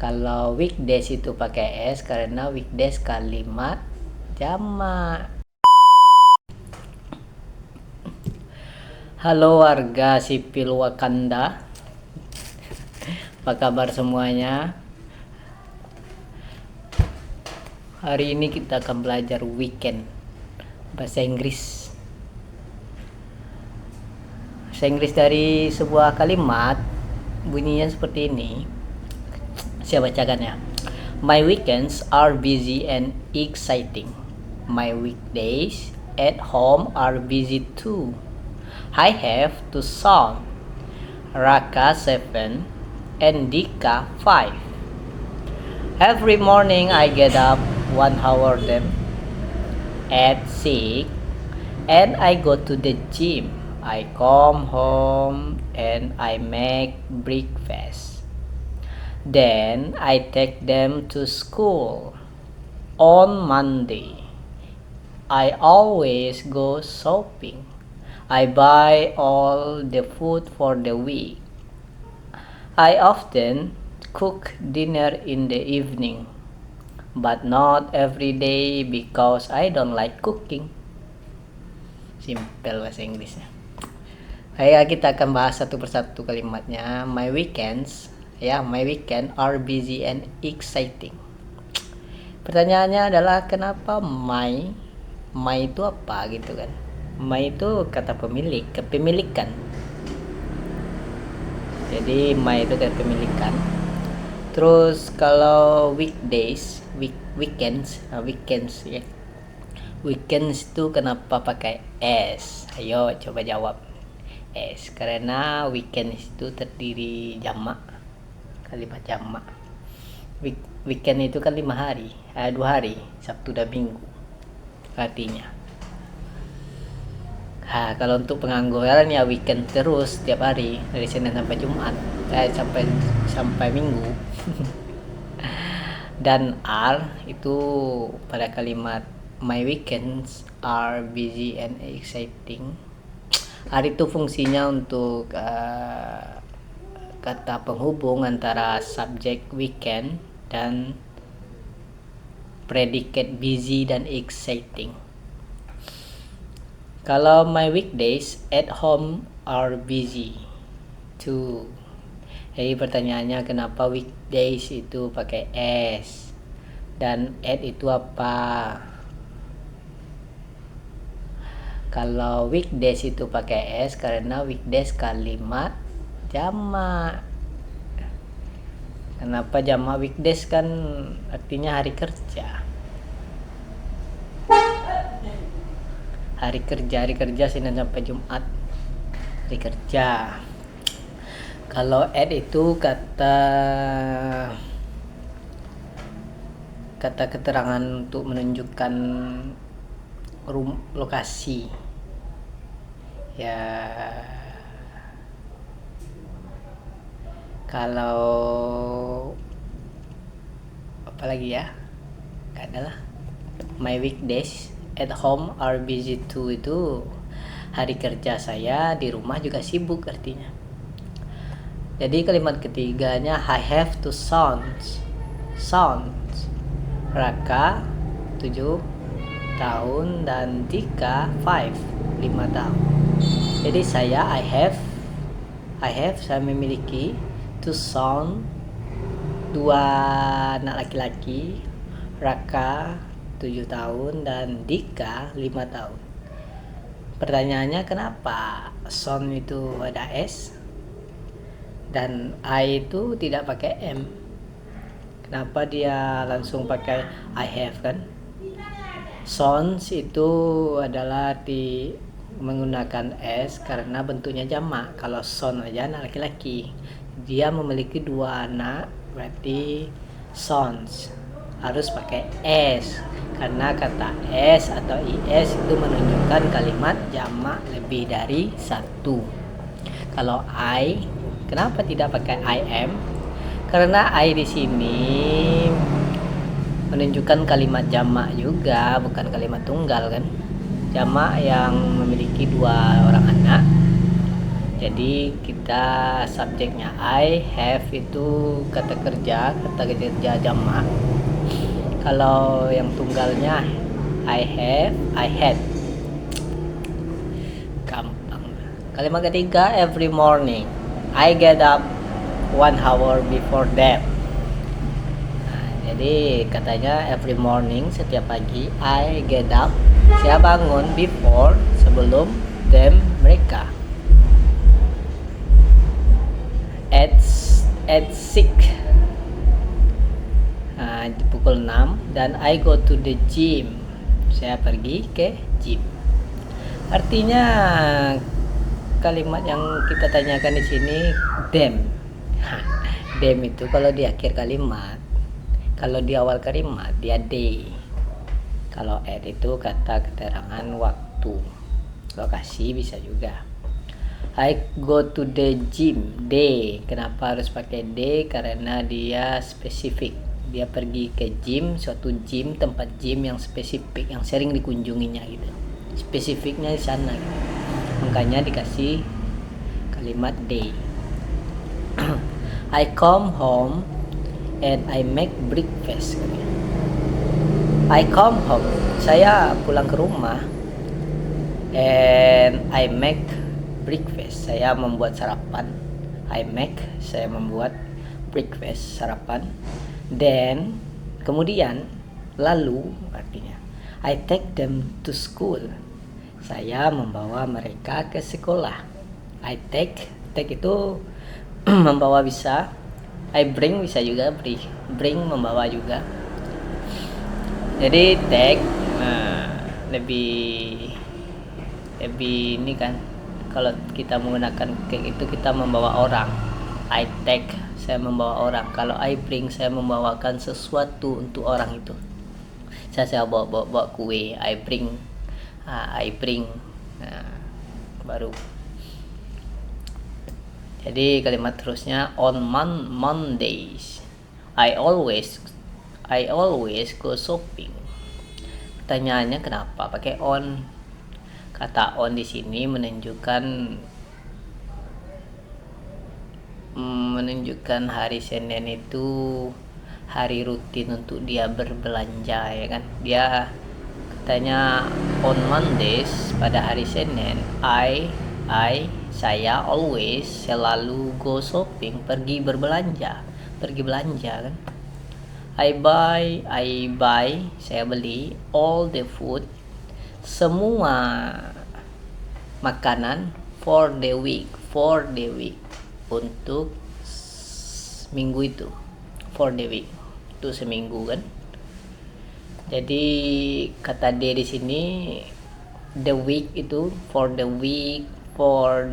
Kalau weekdays itu pakai S karena weekdays kalimat jamak. Halo warga sipil Wakanda, apa kabar semuanya? Hari ini kita akan belajar weekend bahasa Inggris. Bahasa Inggris dari sebuah kalimat bunyinya seperti ini. Saya bacakan ya. My weekends are busy and exciting. My weekdays at home are busy too. I have two sons, Raka 7 and Dika 5. Every morning I get up 1 hour them at 6 and I go to the gym. I come home and I make breakfast. Then I take them to school. On Monday, I always go shopping. I buy all the food for the week. I often cook dinner in the evening, but not every day because I don't like cooking. Simple bahasa Inggrisnya. Kayak kita akan bahas satu persatu kalimatnya. My weekend are busy and exciting. Pertanyaannya adalah kenapa my itu apa gitu kan? My itu kata pemilik, kepemilikan. Jadi my itu kata pemilikan. Terus kalau weekdays, weekends ya. Weekends itu kenapa pakai S? Ayo coba jawab. S karena weekend itu terdiri jamak, kalimat jamak. Weekend itu kan 2 hari, Sabtu dan Minggu artinya. Kalau untuk pengangguran ya weekend terus setiap hari dari Senin sampai Jumat, sampai Minggu. Dan R itu pada kalimat my weekends are busy and exciting. R itu fungsinya untuk kata penghubung antara subjek weekend dan predikat busy dan exciting. Kalau my weekdays at home are busy too. Jadi pertanyaannya kenapa weekdays itu pakai S dan at itu apa? Kalau weekdays itu pakai S karena weekdays kalimat jamak. Kenapa jamak? Weekdays kan artinya hari kerja. Hari kerja Senin sampai Jumat, hari kerja. Kalau at itu kata keterangan untuk menunjukkan lokasi ya. Kalau apa lagi ya, gak ada lah. My weekdays at home are busy too itu hari kerja saya di rumah juga sibuk artinya. Jadi kalimat ketiganya I have two sons. Raka 7 tahun dan Dika 5 tahun. Jadi I have saya memiliki two son, 2 anak laki-laki, Raka 7 tahun dan Dika 5 tahun. Pertanyaannya kenapa son itu ada S dan I itu tidak pakai M? Kenapa dia langsung pakai I have kan? Sons itu adalah menggunakan S karena bentuknya jamak. Kalau son aja anak laki-laki, dia memiliki 2 anak, berarti sons harus pakai S karena kata S atau IS itu menunjukkan kalimat jamak lebih dari 1. Kalau I, kenapa tidak pakai I am? Karena I di sini menunjukkan kalimat jamak juga, bukan kalimat tunggal kan. Jamak yang memiliki 2 orang anak. Jadi kita subjeknya I have itu kata kerja jamak. Kalau yang tunggalnya I have, I had. Gampang. Kalimat ketiga, every morning I get up 1 hour before them. Jadi katanya every morning, setiap pagi I get up, saya bangun before, sebelum them, mereka. At 6 pukul 6, dan I go to the gym, saya pergi ke gym. Artinya kalimat yang kita tanyakan di sini them. Them itu kalau di akhir kalimat, kalau di awal kalimat dia day. Kalau at itu kata keterangan waktu, lokasi bisa juga. I go to the gym day. Kenapa harus pakai day? Karena dia spesifik. Dia pergi ke gym, suatu gym, tempat gym yang spesifik, yang sering dikunjunginya gitu. Spesifiknya di sana gitu. Makanya dikasih kalimat day. I come home and I make breakfast. I come home, saya pulang ke rumah, and I make breakfast, saya membuat sarapan. I make, saya membuat breakfast, sarapan. Then, kemudian, lalu artinya I take them to school, saya membawa mereka ke sekolah. I take itu membawa bisa. I bring bisa juga, bring membawa juga. Jadi take lebih ini kan, kalau kita menggunakan take itu kita membawa orang. I take, saya membawa orang. Kalau I bring, saya membawakan sesuatu untuk orang itu. Saya bawa kue. I bring baru. Jadi kalimat terusnya on Mondays I always go shopping. Pertanyaannya kenapa pakai on? Kata on di sini menunjukkan hari Senin itu hari rutin untuk dia berbelanja, ya kan? Dia katanya on Mondays, pada hari Senin, saya always, selalu go shopping, pergi belanja kan. I buy, saya beli all the food, semua makanan for the week, untuk minggu itu, for the week itu seminggu kan. Jadi kata D di sini the week itu for the week, for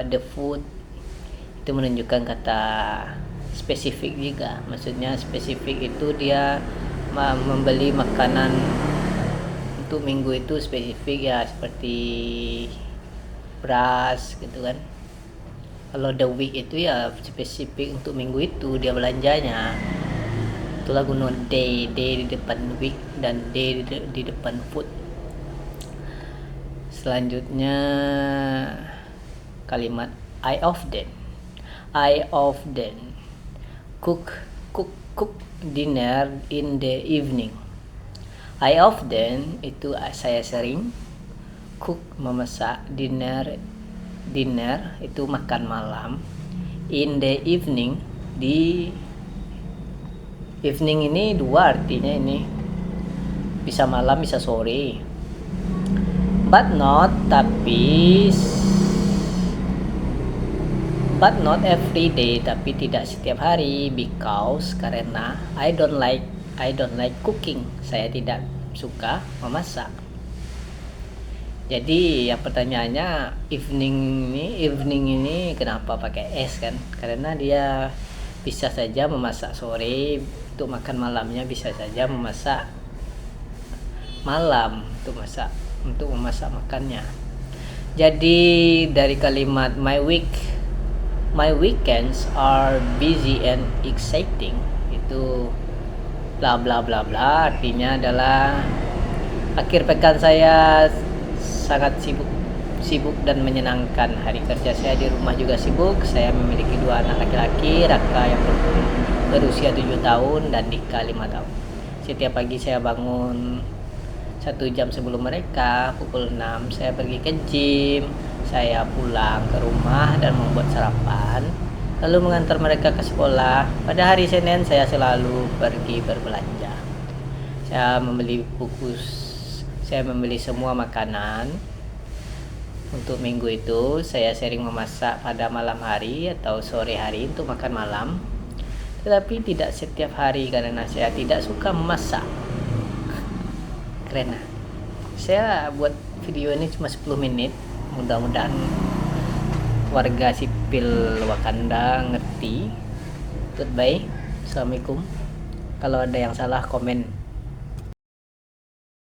the food, itu menunjukkan kata spesifik juga. Maksudnya spesifik itu dia membeli makanan untuk minggu itu spesifik ya, seperti beras gitu kan. Kalau the week itu ya spesifik untuk minggu itu dia belanjanya. Itulah gunaan day di depan week dan day di depan food. Selanjutnya kalimat I often cook dinner in the evening. I often itu saya sering, cook memasak, dinner itu makan malam, in the evening, di evening ini dua artinya, ini bisa malam bisa sore. But not every day, tapi tidak setiap hari, because karena I don't like cooking, saya tidak suka memasak. Jadi yang pertanyaannya evening ini kenapa pakai S kan? Karena dia bisa saja memasak sore, untuk makan malamnya bisa saja memasak malam untuk memasak makannya. Jadi dari kalimat my weekends are busy and exciting, itu bla bla bla bla, artinya adalah akhir pekan saya sangat sibuk sibuk dan menyenangkan. Hari kerja saya di rumah juga sibuk. Saya memiliki 2 anak laki-laki, Raka yang berusia 7 tahun dan Dika 5 tahun. Setiap pagi saya bangun 1 jam sebelum mereka, pukul 6 saya pergi ke gym. Saya pulang ke rumah dan membuat sarapan, lalu mengantar mereka ke sekolah. Pada hari Senin saya selalu pergi berbelanja. Saya membeli semua makanan. Untuk minggu itu saya sering memasak pada malam hari atau sore hari untuk makan malam. Tetapi tidak setiap hari karena saya tidak suka memasak. Keren. Saya buat video ini cuma 10 menit. Mudah-mudahan warga sipil Wakanda ngerti. Goodbye. Assalamualaikum. Kalau ada yang salah komen.